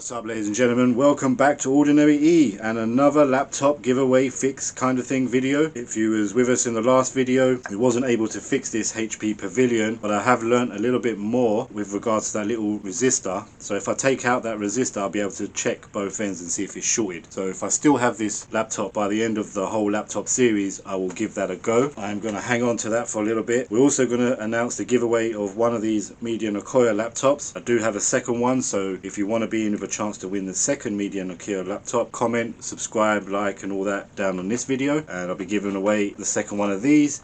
What's up, ladies and gentlemen? Welcome back to Ordinary E and another laptop giveaway fix kind of thing video. If you was with us in the last video, we wasn't able to fix this HP Pavilion, but I have learnt a little bit more with regards to that little resistor. So if I take out that resistor, I'll be able to check both ends and see if it's shorted. So if I still have this laptop by the end of the whole laptop series, I will give that a go. I'm going to hang on to that for a little bit. We're also going to announce the giveaway of one of these Medion Akoya laptops. I do have a second one, so if you want to be in with a chance to win the second Medion Akoya laptop, comment, subscribe, like and all that down on this video, and I'll be giving away the second one of these.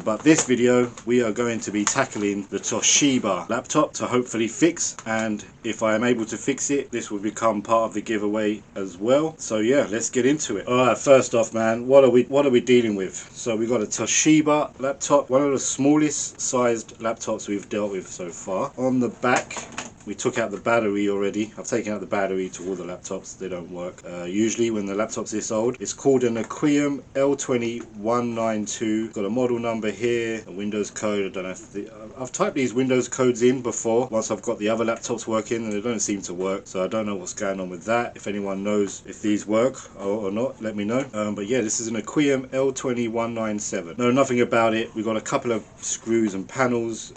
But this video we are going to be tackling the Toshiba laptop to hopefully fix, and if I am able to fix it, this will become part of the giveaway as well. So yeah, let's get into it. Alright, first off, man, what are we dealing with? So we got a Toshiba laptop, one of the smallest sized laptops we've dealt with so far. On the back, we took out the battery already. I've taken out the battery to all the laptops. They don't work usually when the laptop's this old. It's called an Akoya L20 192. Got a model number here, a Windows code. I don't know if I've typed these Windows codes in before once I've got the other laptops working, and they don't seem to work, so I don't know what's going on with that. If anyone knows if these work or not, let me know. But yeah, this is an Akoya L20 197. Know nothing about it. We've got a couple of screws and panels.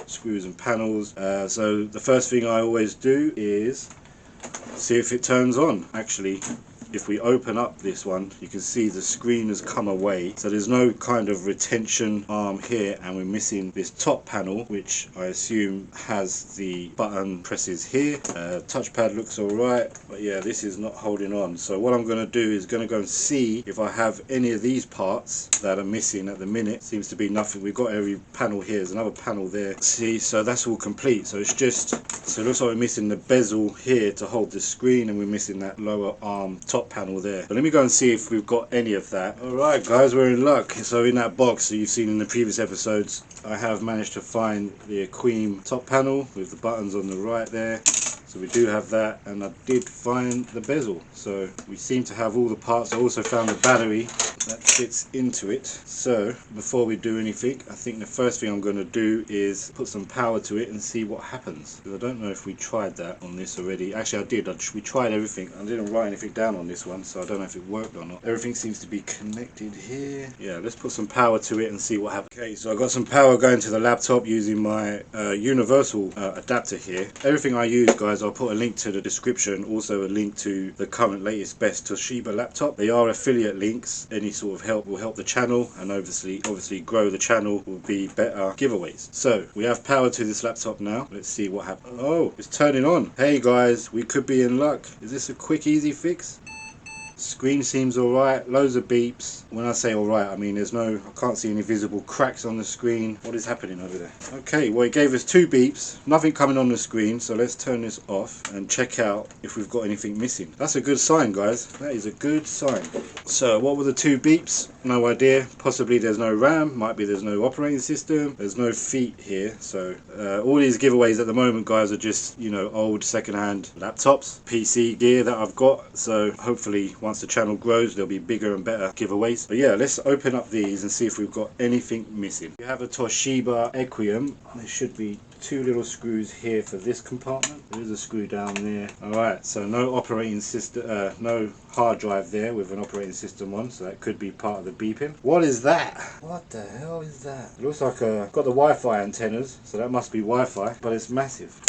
So the first thing I always do is see if it turns on. Actually, if we open up this one, you can see the screen has come away, so there's no kind of retention arm here, and we're missing this top panel, which I assume has the button presses here. Touchpad looks alright, but yeah, this is not holding on. So what I'm going to do is going to go and see if I have any of these parts that are missing at the minute. Seems to be nothing. We've got every panel here. There's another panel there. See, so that's all complete. So it's just, so it looks like we're missing the bezel here to hold the screen, and we're missing that lower arm top panel there. But let me go and see if we've got any of that. Alright guys, we're in luck. So in that box that you've seen in the previous episodes, I have managed to find the Akoya top panel with the buttons on the right there. So we do have that, and I did find the bezel. So we seem to have all the parts. I also found the battery that fits into it. So before we do anything, I think the first thing I'm going to do is put some power to it and see what happens. Because I don't know if we tried that on this already. Actually I did. We tried everything. I didn't write anything down on this one, so I don't know if it worked or not. Everything seems to be connected here. Yeah, let's put some power to it and see what happens. Okay, so I got some power going to the laptop using my universal adapter here. Everything I use, guys, I'll put a link to the description, also a link to the current latest best Toshiba laptop. They are affiliate links. Any sort of help will help the channel, and obviously grow the channel, will be better giveaways. So we have power to this laptop now. Let's see what happens. Oh, it's turning on. Hey guys, we could be in luck. Is this a quick easy fix? Screen seems alright, loads of beeps. When I say alright, I mean I can't see any visible cracks on the screen. What is happening over there? Okay, well it gave us 2 beeps, nothing coming on the screen, so let's turn this off and check out if we've got anything missing. That's a good sign, guys. That is a good sign. So what were the 2 beeps? No idea. Possibly there's no RAM, might be there's no operating system, there's no feet here. So all these giveaways at the moment, guys, are just, you know, old second-hand laptops, PC gear that I've got. So hopefully once the channel grows, there'll be bigger and better giveaways. But yeah, let's open up these and see if we've got anything missing. We have a Toshiba Akoya. There should be 2 little screws here for this compartment. There's a screw down there. Alright, so no operating system, no hard drive there with an operating system on, so that could be part of the beeping. What is that? What the hell is that? It looks like got the Wi-Fi antennas, so that must be Wi-Fi, but it's massive.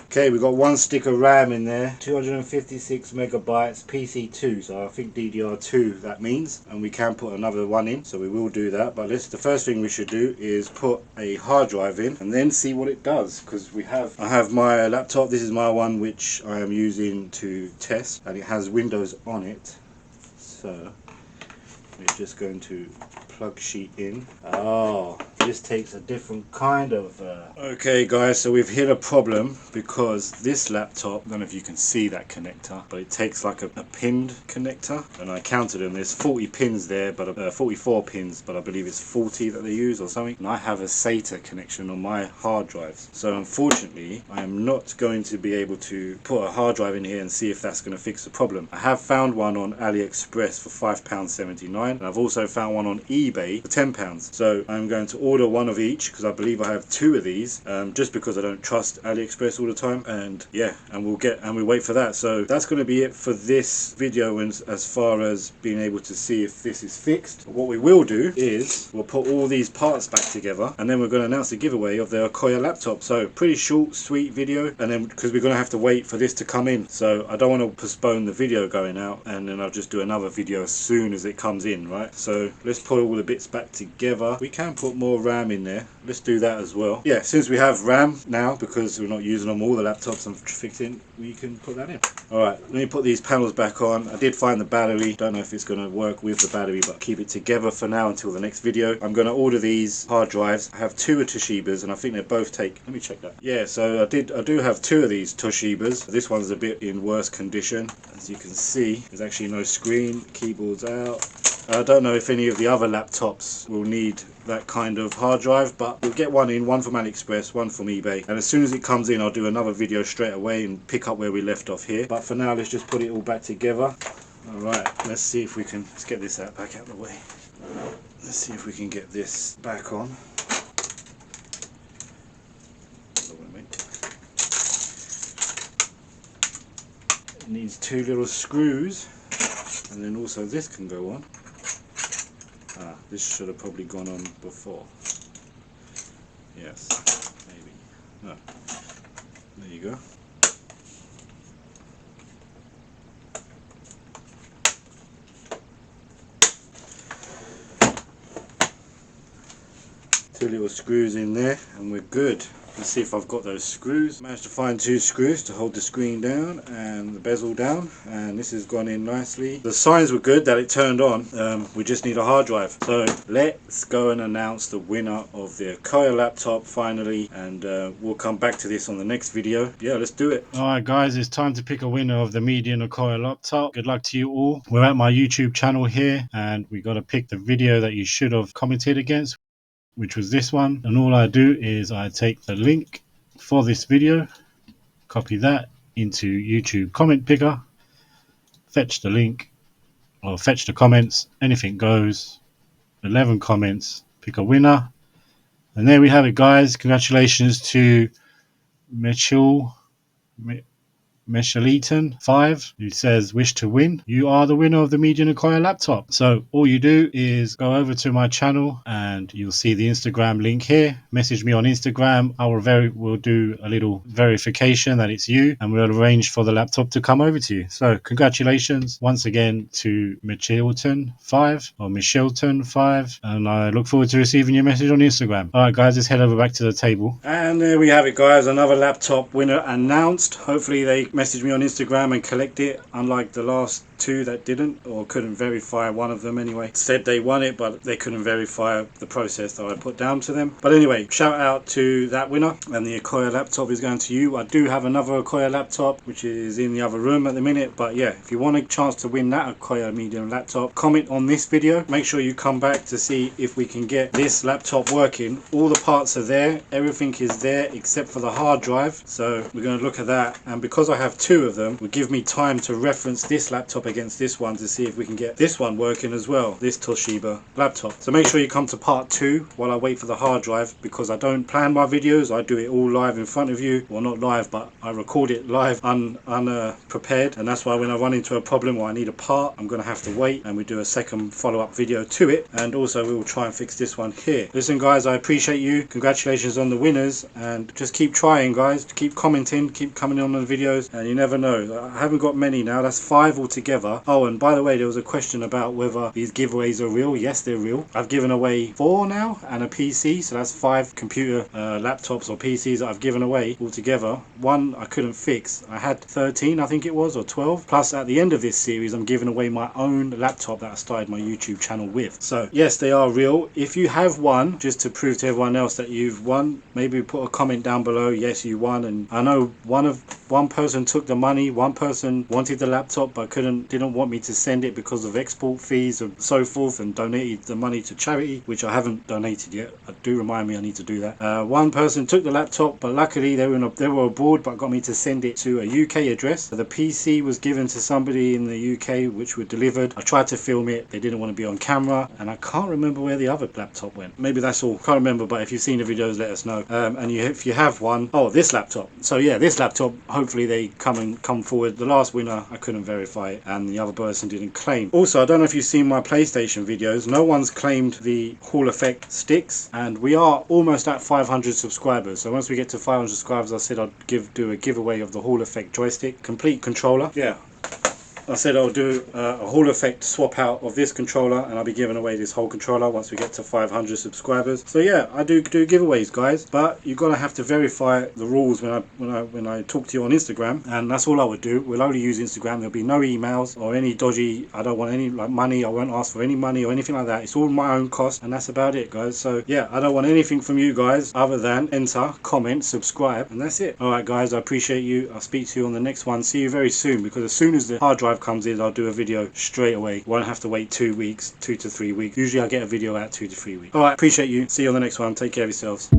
Okay, we've got 1 stick of RAM in there, 256 megabytes, PC2, so I think DDR2 that means, and we can put another one in, so we will do that. But the first thing we should do is put a hard drive in and then see what it does, because I have my laptop. This is my one which I am using to test, and it has Windows on it. So we're just going to plug sheet in. Oh, this takes a different kind of okay guys, so we've hit a problem because this laptop, I don't know if you can see that connector, but it takes like a pinned connector, and I counted them. There's 40 pins there, but 44 pins, but I believe it's 40 that they use or something, and I have a SATA connection on my hard drives. So unfortunately I am not going to be able to put a hard drive in here and see if that's going to fix the problem. I have found one on AliExpress for £5.79, and I've also found one on eBay for £10. So I'm going to order order one of each because I believe I have two of these, just because I don't trust AliExpress all the time. And yeah, and we wait for that. So that's going to be it for this video, and as far as being able to see if this is fixed. What we will do is we'll put all these parts back together, and then we're going to announce the giveaway of the Akoya laptop. So pretty short, sweet video, and then because we're going to have to wait for this to come in, so I don't want to postpone the video going out, and then I'll just do another video as soon as it comes in, right? So let's put all the bits back together. We can put more RAM in there. Let's do that as well. Yeah, since we have RAM now, because we're not using them all the laptops I'm fixing, we can put that in. Alright, let me put these panels back on. I did find the battery. Don't know if it's going to work with the battery, but keep it together for now until the next video. I'm going to order these hard drives. I have two of Toshibas, and I think they both take, let me check that. Yeah, so I do have two of these Toshibas. This one's a bit in worse condition. As you can see, there's actually no screen, keyboard's out. I don't know if any of the other laptops will need that kind of hard drive, but we'll get one in, one from AliExpress, one from eBay, and as soon as it comes in I'll do another video straight away and pick up where we left off here. But for now, let's just put it all back together. Alright, let's see if we can, let's get this back out of the way. Let's see if we can get this back on. It needs two little screws, and then also this can go on. This should have probably gone on before. Yes, maybe. No. There you go. Two little screws in there, and we're good. Let's see if I've got those screws. Managed to find two screws to hold the screen down and the bezel down, and this has gone in nicely. The signs were good that it turned on. We just need a hard drive. So let's go and announce the winner of the Akoya laptop finally, and we'll come back to this on the next video. Yeah, let's do it. Alright guys, it's time to pick a winner of the Medion Akoya laptop. Good luck to you all. We're at my YouTube channel here, and we got to pick the video that you should have commented against, which was this one. And all I do is I take the link for this video, copy that into YouTube comment picker, fetch the link or fetch the comments, anything goes, 11 comments, pick a winner, and there we have it guys. Congratulations to Meshaleton 5, who says wish to win. You are the winner of the Medion Akoya laptop. So all you do is go over to my channel and you'll see the Instagram link here. Message me on Instagram. We'll do a little verification that it's you, and we'll arrange for the laptop to come over to you. So congratulations once again to Meshaleton 5 or Meshaleton 5, and I look forward to receiving your message on Instagram. Alright guys, let's head over back to the table. And there we have it guys, another laptop winner announced. Hopefully they message me on Instagram and collect it, unlike the last two that didn't, or couldn't verify. One of them anyway said they won it, but they couldn't verify the process that I put down to them. But anyway, shout out to that winner, and the Akoya laptop is going to you. I do have another Akoya laptop which is in the other room at the minute, but yeah, if you want a chance to win that Akoya Medion laptop, comment on this video. Make sure you come back to see if we can get this laptop working. All the parts are there, everything is there except for the hard drive, so we're going to look at that. And because I have two of them, will give me time to reference this laptop against this one to see if we can get this one working as well, this Toshiba laptop. So make sure you come to part 2 while I wait for the hard drive, because I don't plan my videos, I do it all live in front of you. Well, not live, but I record it live unprepared, and that's why when I run into a problem or I need a part, I'm going to have to wait, and we do a second follow-up video to it. And also we will try and fix this one here. Listen guys, I appreciate you. Congratulations on the winners, and just keep trying guys, keep commenting, keep coming on the videos, and you never know. I haven't got many now, that's 5 altogether. Oh, and by the way, there was a question about whether these giveaways are real. Yes, they're real. I've given away 4 now and a PC, so that's 5 computer laptops or PCs that I've given away altogether. One I couldn't fix. I had 13 I think it was, or 12. Plus at the end of this series I'm giving away my own laptop that I started my YouTube channel with. So yes, they are real. If you have won, just to prove to everyone else that you've won, maybe put a comment down below, yes you won. And I know one person took the money, one person wanted the laptop but couldn't didn't want me to send it because of export fees and so forth, and donated the money to charity, which I haven't donated yet. Do remind me I need to do that. One person took the laptop, but luckily they were abroad, but got me to send it to a UK address. The PC was given to somebody in the UK, which were delivered. I tried to film it, they didn't want to be on camera, and I can't remember where the other laptop went. Maybe that's all, can't remember, but if you've seen the videos, let us know. And if you have one, oh, this laptop. So yeah, this laptop, hopefully they come forward. The last winner, I couldn't verify it, and the other person didn't claim. Also, I don't know if you've seen my PlayStation videos, no one's claimed the Hall Effect sticks, and we are almost at 500 subscribers. So once we get to 500 subscribers, I said I'd do a giveaway of the Hall Effect joystick, complete controller. Yeah, I said I'll do a Hall Effect swap out of this controller, and I'll be giving away this whole controller once we get to 500 subscribers. So yeah, I do giveaways, guys, but you're gonna have to verify the rules when I talk to you on Instagram, and that's all I would do. We'll only use Instagram. There'll be no emails or any dodgy. I don't want any money. I won't ask for any money or anything like that. It's all my own cost, and that's about it, guys. So yeah, I don't want anything from you guys other than enter, comment, subscribe, and that's it. All right, guys, I appreciate you. I'll speak to you on the next one. See you very soon, because as soon as the hard drive comes in, I'll do a video straight away. Won't have to wait 2 weeks, 2 to 3 weeks. Usually I get a video out 2 to 3 weeks. All right, appreciate you. See you on the next one. Take care of yourselves.